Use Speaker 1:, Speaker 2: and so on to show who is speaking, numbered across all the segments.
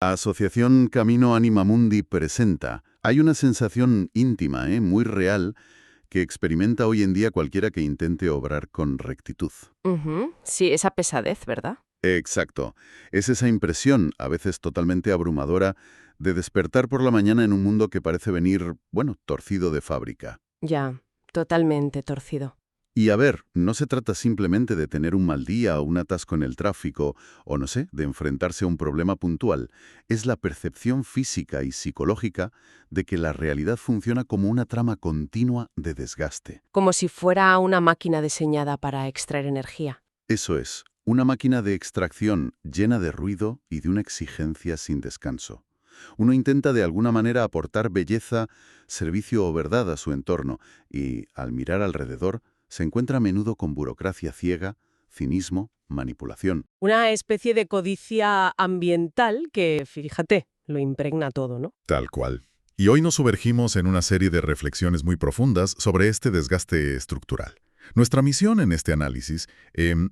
Speaker 1: La Asociación Camino Anima Mundi presenta. Hay una sensación íntima, muy real, que experimenta hoy en día cualquiera que intente obrar con rectitud.
Speaker 2: Ujú. Sí, esa pesadez, ¿verdad?
Speaker 1: Exacto. Es esa impresión, a veces totalmente abrumadora, de despertar por la mañana en un mundo que parece venir, bueno, torcido de fábrica.
Speaker 2: Ya, totalmente torcido.
Speaker 1: Y a ver, no se trata simplemente de tener un mal día o un atasco en el tráfico, o no sé, de enfrentarse a un problema puntual. Es la percepción física y psicológica de que la realidad funciona como una trama continua de desgaste.
Speaker 2: Como si fuera una máquina diseñada para extraer energía.
Speaker 1: Eso es, una máquina de extracción llena de ruido y de una exigencia sin descanso. Uno intenta de alguna manera aportar belleza, servicio o verdad a su entorno y, al mirar alrededor, se encuentra a menudo con burocracia ciega, cinismo, manipulación.
Speaker 2: Una especie de codicia ambiental que, fíjate, lo impregna todo, ¿no?
Speaker 3: Tal cual. Y hoy nos sumergimos en una serie de reflexiones muy profundas sobre este desgaste estructural. Nuestra misión en este análisis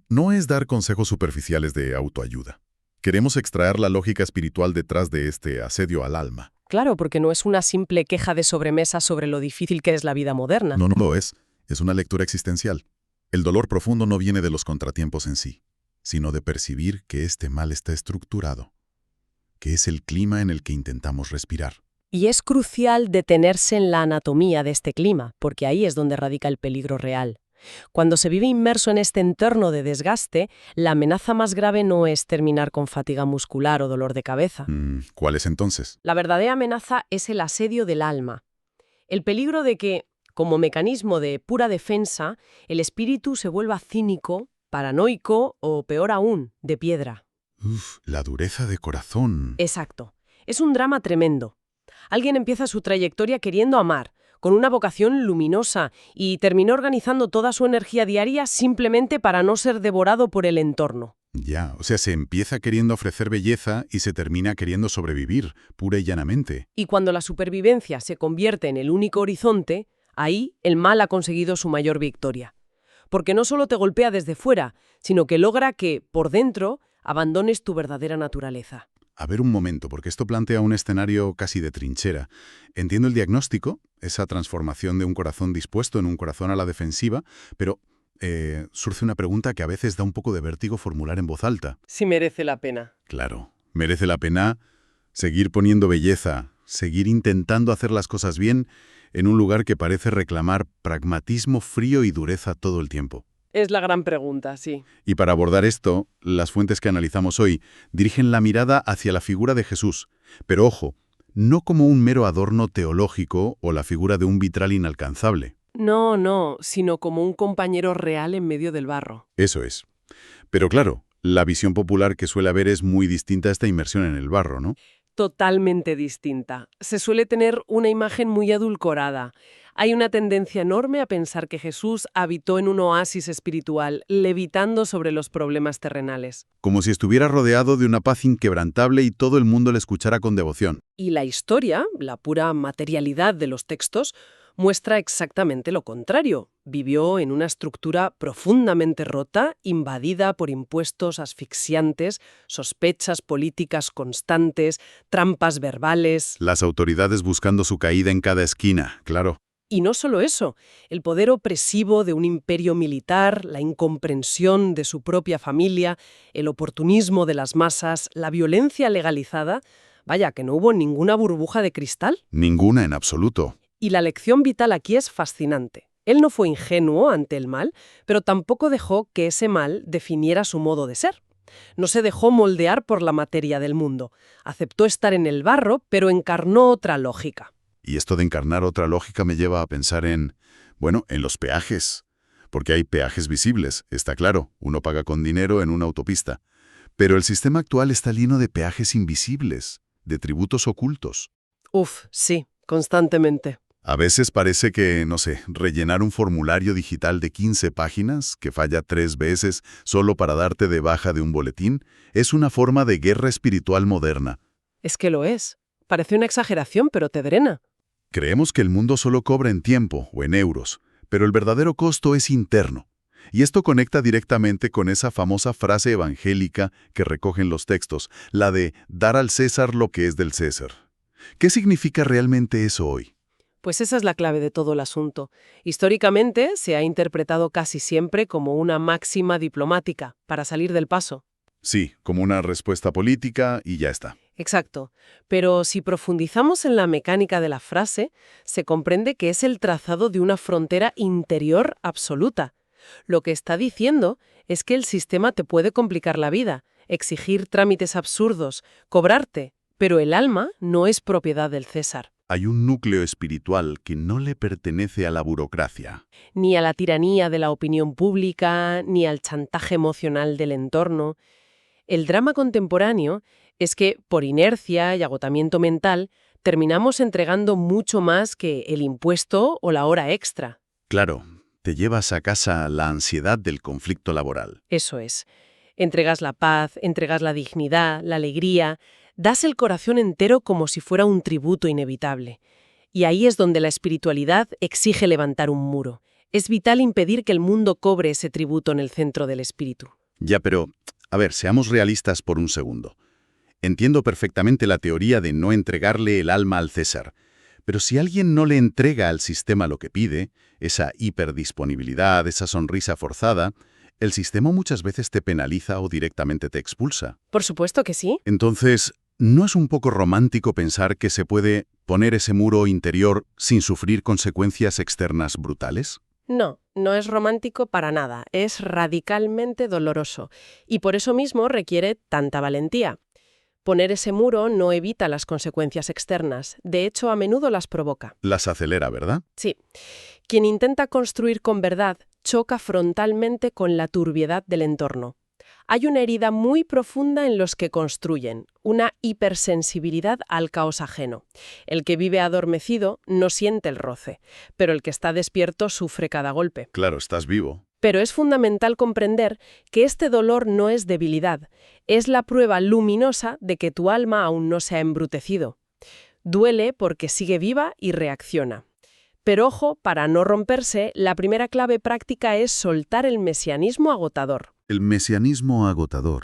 Speaker 3: no es dar consejos superficiales de autoayuda. Queremos extraer la lógica espiritual detrás de este asedio al alma.
Speaker 2: Claro, porque no es una simple queja de sobremesa sobre lo difícil que es la vida moderna.
Speaker 3: No lo es. Es una lectura existencial. El dolor profundo no viene de los contratiempos en sí, sino de percibir que este mal está estructurado, que es el clima en el que intentamos respirar.
Speaker 2: Y es crucial detenerse en la anatomía de este clima, porque ahí es donde radica el peligro real. Cuando se vive inmerso en este entorno de desgaste, la amenaza más grave no es terminar con fatiga muscular o dolor de cabeza.
Speaker 3: ¿Cuál es entonces?
Speaker 2: La verdadera amenaza es el asedio del alma. El peligro de que, como mecanismo de pura defensa, el espíritu se vuelva cínico, paranoico o, peor aún, de piedra.
Speaker 3: La dureza de corazón.
Speaker 2: Exacto. Es un drama tremendo. Alguien empieza su trayectoria queriendo amar, con una vocación luminosa, y termina organizando toda su energía diaria simplemente para no ser devorado por el entorno.
Speaker 3: Ya, o sea, se empieza queriendo ofrecer belleza y se termina queriendo sobrevivir, pura y llanamente.
Speaker 2: Y cuando la supervivencia se convierte en el único horizonte, ahí el mal ha conseguido su mayor victoria. Porque no solo te golpea desde fuera, sino que logra que, por dentro, abandones tu verdadera naturaleza.
Speaker 3: A ver un momento, porque esto plantea un escenario casi de trinchera. Entiendo el diagnóstico, esa transformación de un corazón dispuesto en un corazón a la defensiva, pero surge una pregunta que a veces da un poco de vértigo formular en voz alta.
Speaker 2: Sí merece la pena.
Speaker 3: Claro, ¿merece la pena seguir poniendo belleza, seguir intentando hacer las cosas bien en un lugar que parece reclamar pragmatismo frío y dureza todo el tiempo?
Speaker 2: Es la gran pregunta, sí.
Speaker 3: Y para abordar esto, las fuentes que analizamos hoy dirigen la mirada hacia la figura de Jesús. Pero ojo, no como un mero adorno teológico o la figura de un vitral inalcanzable.
Speaker 2: No, sino como un compañero real en medio del barro.
Speaker 3: Eso es. Pero claro, la visión popular que suele haber es muy distinta a esta inmersión en el barro, ¿no?
Speaker 2: Totalmente distinta. Se suele tener una imagen muy adulcorada. Hay una tendencia enorme a pensar que Jesús habitó en un oasis espiritual, levitando sobre los problemas terrenales.
Speaker 3: Como si estuviera rodeado de una paz inquebrantable y todo el mundo le escuchara con devoción.
Speaker 2: Y la historia, la pura materialidad de los textos, muestra exactamente lo contrario. Vivió en una estructura profundamente rota, invadida por impuestos asfixiantes, sospechas políticas constantes, trampas verbales.
Speaker 3: Las autoridades buscando su caída en cada esquina, claro.
Speaker 2: Y no solo eso, el poder opresivo de un imperio militar, la incomprensión de su propia familia, el oportunismo de las masas, la violencia legalizada. Vaya, que no hubo ninguna burbuja de cristal.
Speaker 3: Ninguna en absoluto.
Speaker 2: Y la lección vital aquí es fascinante. Él no fue ingenuo ante el mal, pero tampoco dejó que ese mal definiera su modo de ser. No se dejó moldear por la materia del mundo. Aceptó estar en el barro, pero encarnó otra lógica.
Speaker 3: Y esto de encarnar otra lógica me lleva a pensar en los peajes. Porque hay peajes visibles, está claro, uno paga con dinero en una autopista. Pero el sistema actual está lleno de peajes invisibles, de tributos ocultos.
Speaker 2: Sí, constantemente.
Speaker 3: A veces parece que, no sé, rellenar un formulario digital de 15 páginas, que falla 3 veces solo para darte de baja de un boletín, es una forma de guerra espiritual moderna.
Speaker 2: Es que lo es. Parece una exageración, pero te drena.
Speaker 3: Creemos que el mundo solo cobra en tiempo o en euros, pero el verdadero costo es interno.
Speaker 1: Y esto conecta directamente con esa famosa frase evangélica que recogen los textos, la de dar al César lo que es del César. ¿Qué significa realmente eso hoy?
Speaker 2: Pues esa es la clave de todo el asunto. Históricamente se ha interpretado casi siempre como una máxima diplomática, para salir del paso.
Speaker 1: Sí, como una respuesta política y ya está.
Speaker 2: Exacto. Pero si profundizamos en la mecánica de la frase, se comprende que es el trazado de una frontera interior absoluta. Lo que está diciendo es que el sistema te puede complicar la vida, exigir trámites absurdos, cobrarte, pero el alma no es propiedad del César.
Speaker 1: Hay un núcleo espiritual que no le pertenece a la burocracia.
Speaker 2: Ni a la tiranía de la opinión pública, ni al chantaje emocional del entorno. El drama contemporáneo es que, por inercia y agotamiento mental, terminamos entregando mucho más que el impuesto o la hora extra.
Speaker 1: Claro, te llevas a casa la ansiedad del conflicto laboral.
Speaker 2: Eso es. Entregas la paz, entregas la dignidad, la alegría, das el corazón entero como si fuera un tributo inevitable. Y ahí es donde la espiritualidad exige levantar un muro. Es vital impedir que el mundo cobre ese tributo en el centro del espíritu.
Speaker 1: Ya, pero, a ver, seamos realistas por un segundo. Entiendo perfectamente la teoría de no entregarle el alma al César, pero si alguien no le entrega al sistema lo que pide, esa hiperdisponibilidad, esa sonrisa forzada, el sistema muchas veces te penaliza o directamente te expulsa.
Speaker 2: Por supuesto que sí.
Speaker 1: Entonces, ¿no es un poco romántico pensar que se puede poner ese muro interior sin sufrir consecuencias externas brutales?
Speaker 2: No, no es romántico para nada. Es radicalmente doloroso. Y por eso mismo requiere tanta valentía. Poner ese muro no evita las consecuencias externas. De hecho, a menudo las provoca.
Speaker 1: Las acelera, ¿verdad?
Speaker 2: Sí. Quien intenta construir con verdad choca frontalmente con la turbiedad del entorno. Hay una herida muy profunda en los que construyen, una hipersensibilidad al caos ajeno. El que vive adormecido no siente el roce, pero el que está despierto sufre cada golpe.
Speaker 1: Claro, estás vivo.
Speaker 2: Pero es fundamental comprender que este dolor no es debilidad, es la prueba luminosa de que tu alma aún no se ha embrutecido. Duele porque sigue viva y reacciona. Pero ojo, para no romperse, la primera clave práctica es soltar el mesianismo agotador.
Speaker 1: El mesianismo agotador.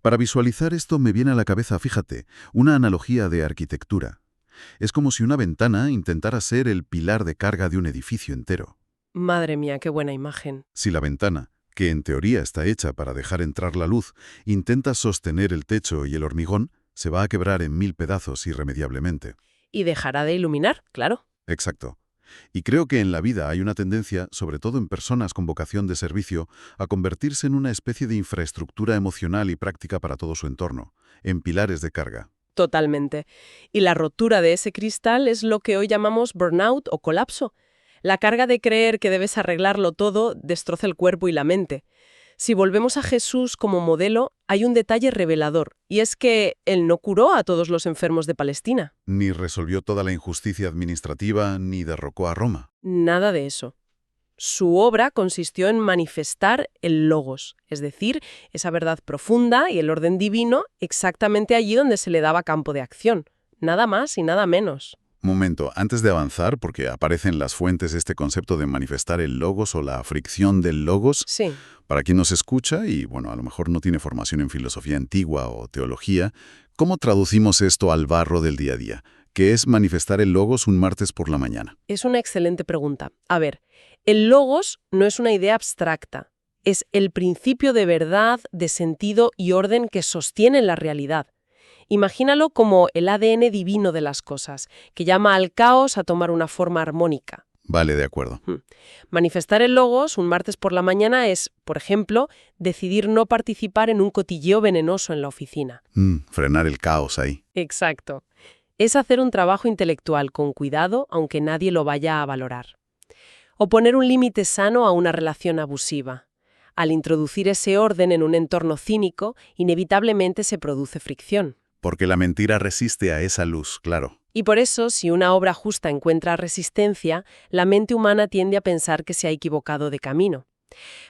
Speaker 1: Para visualizar esto me viene a la cabeza, fíjate, una analogía de arquitectura. Es como si una ventana intentara ser el pilar de carga de un edificio entero.
Speaker 2: Madre mía, qué buena imagen.
Speaker 1: Si la ventana, que en teoría está hecha para dejar entrar la luz, intenta sostener el techo y el hormigón, se va a quebrar en 1000 pedazos irremediablemente.
Speaker 2: Y dejará de iluminar, claro.
Speaker 1: Exacto. Y creo que en la vida hay una tendencia, sobre todo en personas con vocación de servicio, a convertirse en una especie de infraestructura emocional y práctica para todo su entorno, en pilares de carga.
Speaker 2: Totalmente. Y la rotura de ese cristal es lo que hoy llamamos burnout o colapso. La carga de creer que debes arreglarlo todo destroza el cuerpo y la mente. Si volvemos a Jesús como modelo, hay un detalle revelador, y es que Él no curó a todos los enfermos de Palestina.
Speaker 1: Ni resolvió toda la injusticia administrativa, ni derrocó a Roma.
Speaker 2: Nada de eso. Su obra consistió en manifestar el logos, es decir, esa verdad profunda y el orden divino exactamente allí donde se le daba campo de acción. Nada más y nada menos.
Speaker 1: Momento, antes de avanzar, porque aparece en las fuentes este concepto de manifestar el logos o la fricción del logos,
Speaker 2: Sí.
Speaker 1: para quien nos escucha y, bueno, a lo mejor no tiene formación en filosofía antigua o teología, ¿cómo traducimos esto al barro del día a día? ¿Qué es manifestar el logos un martes por la mañana?
Speaker 2: Es una excelente pregunta. A ver, el logos no es una idea abstracta. Es el principio de verdad, de sentido y orden que sostiene la realidad. Imagínalo como el ADN divino de las cosas, que llama al caos a tomar una forma armónica.
Speaker 1: Vale, de acuerdo.
Speaker 2: Manifestar el logos un martes por la mañana es, por ejemplo, decidir no participar en un cotilleo venenoso en la oficina.
Speaker 1: Frenar el caos ahí.
Speaker 2: Exacto. Es hacer un trabajo intelectual con cuidado, aunque nadie lo vaya a valorar. O poner un límite sano a una relación abusiva. Al introducir ese orden en un entorno cínico, inevitablemente se produce fricción.
Speaker 1: Porque la mentira resiste a esa luz, claro.
Speaker 2: Y por eso, si una obra justa encuentra resistencia, la mente humana tiende a pensar que se ha equivocado de camino.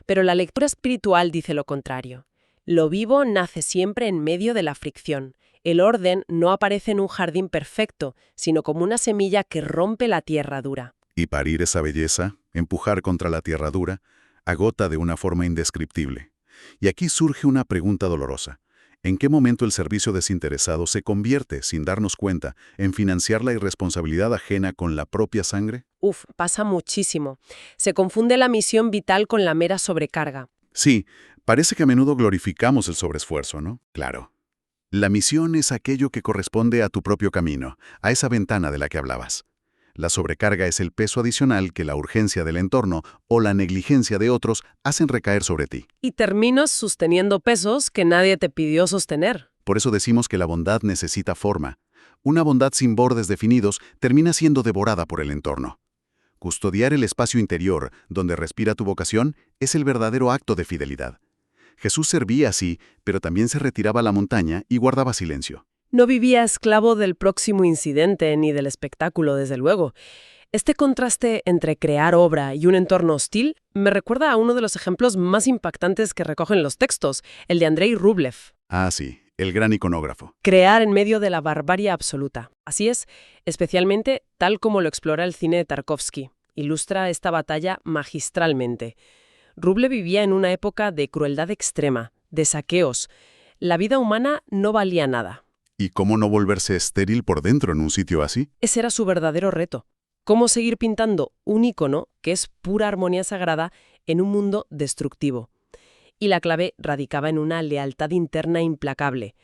Speaker 2: Pero la lectura espiritual dice lo contrario. Lo vivo nace siempre en medio de la fricción. El orden no aparece en un jardín perfecto, sino como una semilla que rompe la tierra dura.
Speaker 1: Y parir esa belleza, empujar contra la tierra dura, agota de una forma indescriptible. Y aquí surge una pregunta dolorosa. ¿En qué momento el servicio desinteresado se convierte, sin darnos cuenta, en financiar la irresponsabilidad ajena con la propia sangre?
Speaker 2: Uf, pasa muchísimo. Se confunde la misión vital con la mera sobrecarga.
Speaker 1: Sí, parece que a menudo glorificamos el sobreesfuerzo, ¿no? Claro. La misión es aquello que corresponde a tu propio camino, a esa ventana de la que hablabas. La sobrecarga es el peso adicional que la urgencia del entorno o la negligencia de otros hacen recaer sobre ti.
Speaker 2: Y terminas sosteniendo pesos que nadie te pidió sostener.
Speaker 1: Por eso decimos que la bondad necesita forma. Una bondad sin bordes definidos termina siendo devorada por el entorno. Custodiar el espacio interior, donde respira tu vocación, es el verdadero acto de fidelidad. Jesús servía así, pero también se retiraba a la montaña y guardaba silencio.
Speaker 2: No vivía esclavo del próximo incidente ni del espectáculo, desde luego. Este contraste entre crear obra y un entorno hostil me recuerda a uno de los ejemplos más impactantes que recogen los textos, el de Andrei Rublev.
Speaker 1: Ah, sí, el gran iconógrafo.
Speaker 2: Crear en medio de la barbarie absoluta. Así es, especialmente tal como lo explora el cine de Tarkovsky. Ilustra esta batalla magistralmente. Rublev vivía en una época de crueldad extrema, de saqueos. La vida humana no valía nada.
Speaker 1: ¿Y cómo no volverse estéril por dentro en un sitio así?
Speaker 2: Ese era su verdadero reto. Cómo seguir pintando un ícono que es pura armonía sagrada en un mundo destructivo. Y la clave radicaba en una lealtad interna implacable.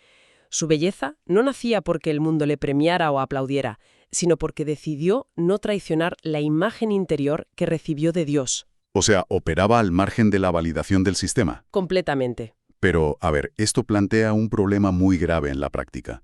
Speaker 2: Su belleza no nacía porque el mundo le premiara o aplaudiera, sino porque decidió no traicionar la imagen interior que recibió de Dios.
Speaker 1: O sea, operaba al margen de la validación del sistema.
Speaker 2: Completamente.
Speaker 1: Pero, a ver, esto plantea un problema muy grave en la práctica.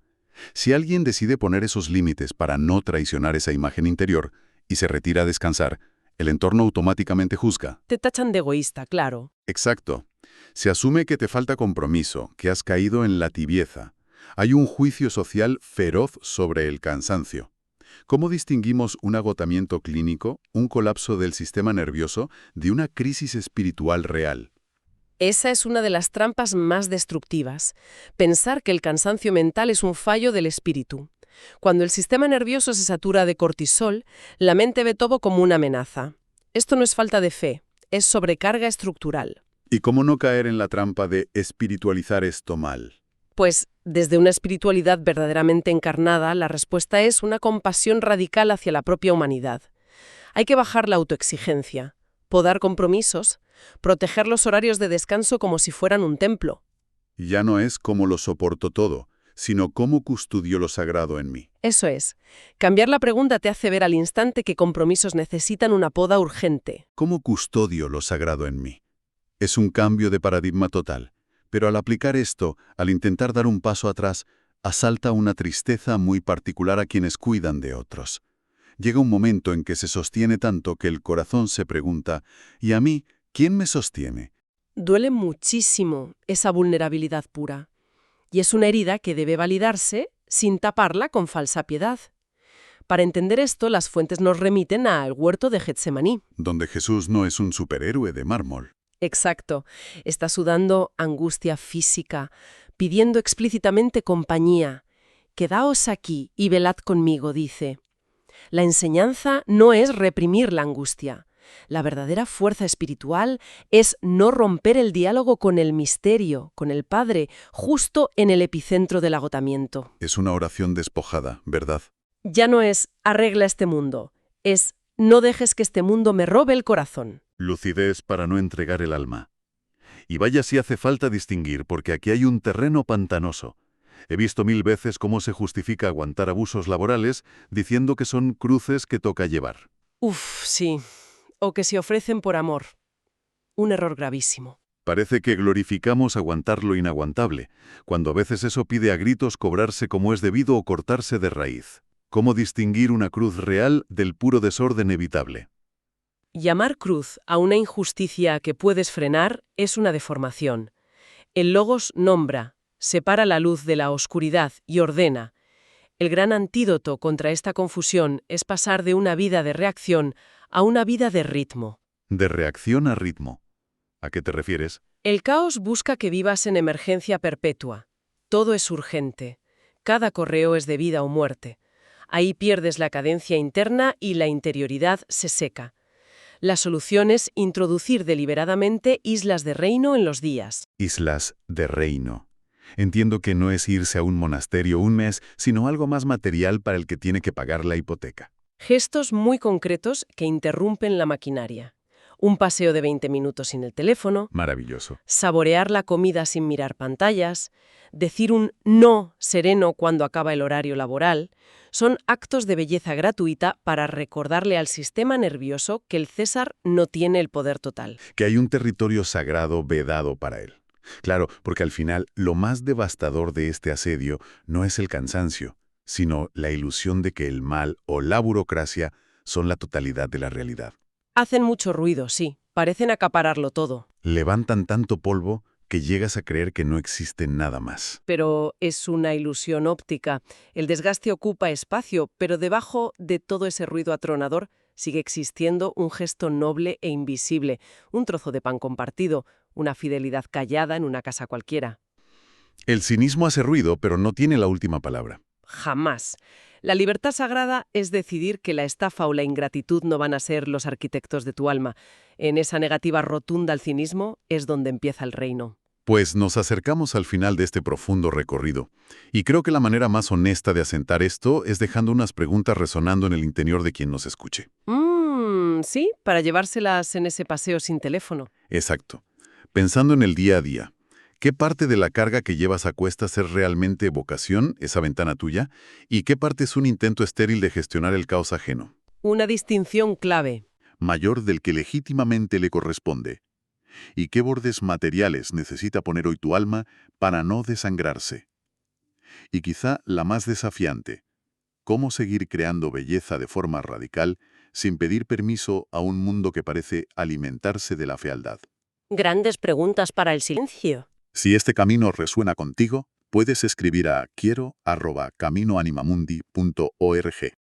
Speaker 1: Si alguien decide poner esos límites para no traicionar esa imagen interior y se retira a descansar, el entorno automáticamente juzga.
Speaker 2: Te tachan de egoísta, claro.
Speaker 1: Exacto. Se asume que te falta compromiso, que has caído en la tibieza. Hay un juicio social feroz sobre el cansancio. ¿Cómo distinguimos un agotamiento clínico, un colapso del sistema nervioso, de una crisis espiritual real?
Speaker 2: Esa es una de las trampas más destructivas. Pensar que el cansancio mental es un fallo del espíritu. Cuando el sistema nervioso se satura de cortisol, la mente ve todo como una amenaza. Esto no es falta de fe, es sobrecarga estructural.
Speaker 1: ¿Y cómo no caer en la trampa de espiritualizar esto mal?
Speaker 2: Pues, desde una espiritualidad verdaderamente encarnada, la respuesta es una compasión radical hacia la propia humanidad. Hay que bajar la autoexigencia, podar compromisos, proteger los horarios de descanso como si fueran un templo.
Speaker 1: Ya no es cómo lo soporto todo, sino cómo custodio lo sagrado en mí.
Speaker 2: Eso es. Cambiar la pregunta te hace ver al instante que compromisos necesitan una poda urgente.
Speaker 1: ¿Cómo custodio lo sagrado en mí? Es un cambio de paradigma total, pero al aplicar esto, al intentar dar un paso atrás, asalta una tristeza muy particular a quienes cuidan de otros. Llega un momento en que se sostiene tanto que el corazón se pregunta, ¿y a mí quién me sostiene?
Speaker 2: Duele muchísimo esa vulnerabilidad pura. Y es una herida que debe validarse sin taparla con falsa piedad. Para entender esto, las fuentes nos remiten al huerto de Getsemaní.
Speaker 1: Donde Jesús no es un superhéroe de mármol.
Speaker 2: Exacto. Está sudando angustia física, pidiendo explícitamente compañía. Quedaos aquí y velad conmigo, dice. La enseñanza no es reprimir la angustia. La verdadera fuerza espiritual es no romper el diálogo con el misterio, con el Padre, justo en el epicentro del agotamiento.
Speaker 1: Es una oración despojada, ¿verdad?
Speaker 2: Ya no es arregla este mundo, es no dejes que este mundo me robe el corazón.
Speaker 1: Lucidez para no entregar el alma. Y vaya si hace falta distinguir, porque aquí hay un terreno pantanoso. He visto 1000 veces cómo se justifica aguantar abusos laborales diciendo que son cruces que toca llevar.
Speaker 2: Uf, sí. O que se ofrecen por amor. Un error gravísimo.
Speaker 1: Parece que glorificamos aguantar lo inaguantable, cuando a veces eso pide a gritos cobrarse como es debido o cortarse de raíz. ¿Cómo distinguir una cruz real del puro desorden evitable?
Speaker 2: Llamar cruz a una injusticia que puedes frenar es una deformación. El logos nombra, separa la luz de la oscuridad y ordena. El gran antídoto contra esta confusión es pasar de una vida de reacción a una vida de ritmo.
Speaker 1: De reacción a ritmo. ¿A qué te refieres?
Speaker 2: El caos busca que vivas en emergencia perpetua. Todo es urgente. Cada correo es de vida o muerte. Ahí pierdes la cadencia interna y la interioridad se seca. La solución es introducir deliberadamente islas de reino en los días.
Speaker 1: Islas de reino. Entiendo que no es irse a un monasterio un mes, sino algo más material para el que tiene que pagar la hipoteca.
Speaker 2: Gestos muy concretos que interrumpen la maquinaria. Un paseo de 20 minutos sin el teléfono,
Speaker 1: Maravilloso.
Speaker 2: saborear la comida sin mirar pantallas, decir un no sereno cuando acaba el horario laboral, son actos de belleza gratuita para recordarle al sistema nervioso que el César no tiene el poder total.
Speaker 1: Que hay un territorio sagrado vedado para él. Claro, porque al final lo más devastador de este asedio no es el cansancio, sino la ilusión de que el mal o la burocracia son la totalidad de la realidad.
Speaker 2: Hacen mucho ruido, sí, parecen acapararlo todo,
Speaker 1: Levantan tanto polvo que llegas a creer que no existe nada más.
Speaker 2: pero es una ilusión óptica. El desgaste ocupa espacio, pero debajo de todo ese ruido atronador sigue existiendo un gesto noble e invisible, un trozo de pan compartido, una fidelidad callada en una casa cualquiera.
Speaker 1: El cinismo hace ruido, pero no tiene la última palabra.
Speaker 2: Jamás. La libertad sagrada es decidir que la estafa o la ingratitud no van a ser los arquitectos de tu alma. En esa negativa rotunda al cinismo es donde empieza el reino.
Speaker 1: Pues nos acercamos al final de este profundo recorrido. Y creo que la manera más honesta de asentar esto es dejando unas preguntas resonando en el interior de quien nos escuche.
Speaker 2: Sí, para llevárselas en ese paseo sin teléfono.
Speaker 1: Exacto. Pensando en el día a día, ¿qué parte de la carga que llevas a cuestas es realmente vocación, esa ventana tuya? ¿Y qué parte es un intento estéril de gestionar el caos ajeno,
Speaker 2: Una distinción clave.
Speaker 1: mayor del que legítimamente le corresponde? ¿Y qué bordes materiales necesita poner hoy tu alma para no desangrarse? Y quizá la más desafiante, ¿cómo seguir creando belleza de forma radical sin pedir permiso a un mundo que parece alimentarse de la fealdad?
Speaker 2: Grandes preguntas para el silencio.
Speaker 1: Si este camino resuena contigo, puedes escribir a quiero@caminoanimamundi.org.